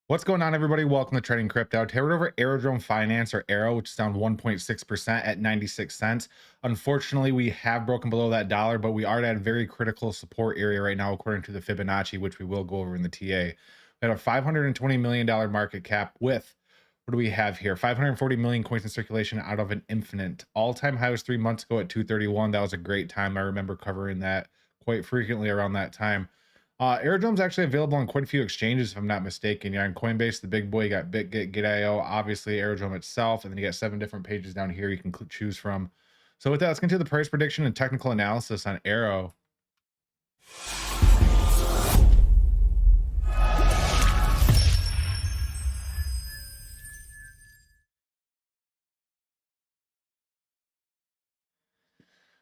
What's going on, everybody? Welcome to Trading Crypto. Today we're over Aerodrome Finance, or AERO, which is down 1.6% at 96 cents. Unfortunately, we have broken below that dollar, but we are at a very critical support area right now, according to the Fibonacci, which we will go over in the TA. We had a $520 million market cap with, what do we have here? 540 million coins in circulation out of an infinite. All-time high was 3 months ago at 231. That was a great time. I remember covering that quite frequently around that time. Aerodrome's actually available on quite a few exchanges, if I'm not mistaken. You're on Coinbase, the big boy. You got BitGet, Get.io, obviously Aerodrome itself, and then you got 7 different pages down here you can choose from. So with that, let's get into the price prediction and technical analysis on Aero.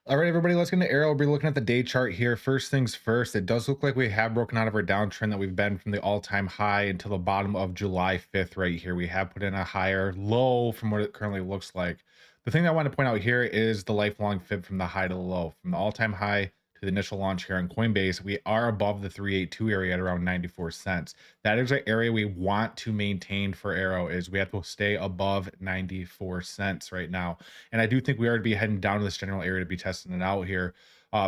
All right, everybody, let's get into Aero. We'll be looking at the day chart here. First things first, it does look like we have broken out of our downtrend that we've been from the all-time high until the bottom of July 5th right here. We have put in a higher low from what it currently looks like. The thing that I want to point out here is the lifelong fib from the high to the low. From the all-time high to the initial launch here on Coinbase, we are above the 382 area at around 94 cents. That is an area we want to maintain for Aero, is we have to stay above 94 cents right now. And I do think we are to be heading down to this general area to be testing it out here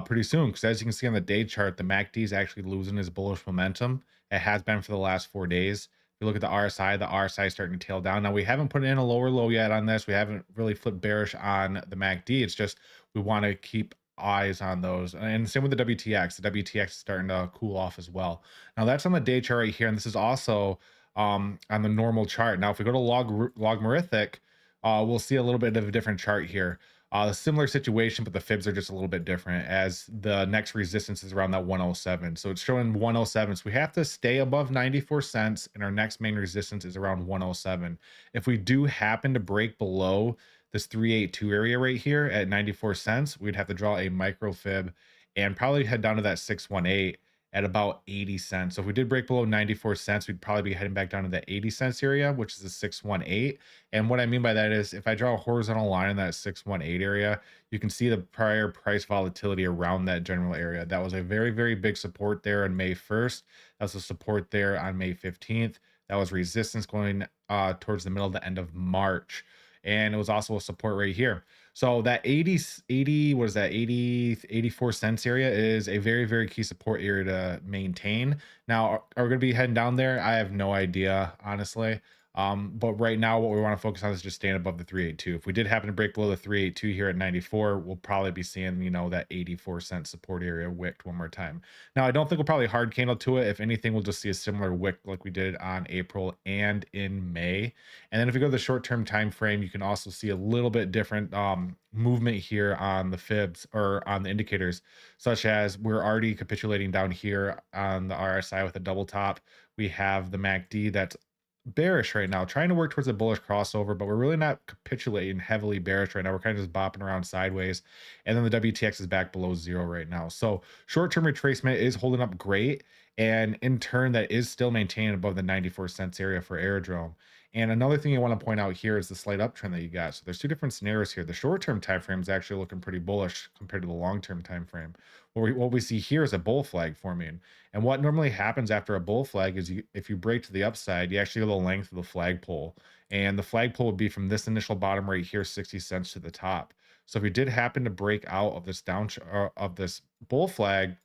pretty soon. Because as you can see on the day chart, the MACD is actually losing its bullish momentum. It has been for the last 4 days. If you look at the RSI is starting to tail down. Now, we haven't put in a lower low yet on this. We haven't really flipped bearish on the MACD. It's just we want to keep eyes on those. And same with the WTX. The WTX is starting to cool off as well. Now, that's on the day chart right here. And this is also on the normal chart. Now, if we go to logarithmic, we'll see a little bit of a different chart here. A similar situation, but the fibs are just a little bit different, as the next resistance is around that 107. So it's showing 107. So we have to stay above 94 cents, and our next main resistance is around 107. If we do happen to break below this 382 area right here at 94 cents, we'd have to draw a micro fib and probably head down to that 618 at about 80 cents. So if we did break below 94 cents, we'd probably be heading back down to that 80 cents area, which is the 618. And what I mean by that is if I draw a horizontal line in that 618 area, you can see the prior price volatility around that general area. That was a very, very big support there on May 1st. That was a support there on May 15th. That was resistance going towards the middle of the end of March. And it was also a support right here. So that 80, what is that, 84 cents area is a very, very key support area to maintain. Now, are we going to be heading down there? I have no idea, honestly. But right now, what we want to focus on is just staying above the 382. If we did happen to break below the 382 here at 94, we'll probably be seeing, that 84-cent support area wicked one more time. Now, I don't think we'll probably hard candle to it. If anything, we'll just see a similar wick like we did on April and in May. And then if we go to the short-term time frame, you can also see a little bit different movement here on the fibs or on the indicators, such as we're already capitulating down here on the RSI with a double top. We have the MACD that's bearish right now, trying to work towards a bullish crossover, but we're really not capitulating heavily bearish right now. We're kind of just bopping around sideways. And then the WTX is back below zero right now. So short-term retracement is holding up great. And in turn, that is still maintaining above the 94 cents area for Aerodrome. And another thing you want to point out here is the slight uptrend that you got. So there's two different scenarios here. The short-term time frame is actually looking pretty bullish compared to the long-term time frame. What we see here is a bull flag forming. And what normally happens after a bull flag is if you break to the upside, you actually go the length of the flagpole. And the flagpole would be from this initial bottom right here, 60 cents to the top. So if we did happen to break out of this of this bull flag,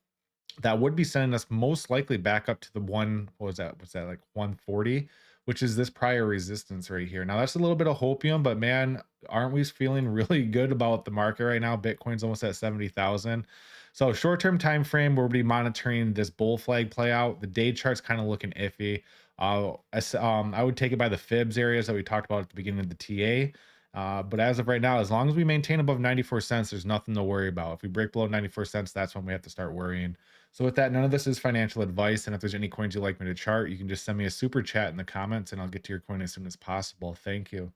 that would be sending us most likely back up to the one, what was that? Was that like 140, which is this prior resistance right here. Now that's a little bit of hopium, but man, aren't we feeling really good about the market right now? Bitcoin's almost at 70,000. So short-term time frame, we'll be monitoring this bull flag play out. The day chart's kind of looking iffy. I would take it by the fibs areas that we talked about at the beginning of the TA. But as of right now, as long as we maintain above 94 cents, there's nothing to worry about. If we break below 94 cents, that's when we have to start worrying. So with that, none of this is financial advice. And if there's any coins you'd like me to chart, you can just send me a super chat in the comments and I'll get to your coin as soon as possible. Thank you.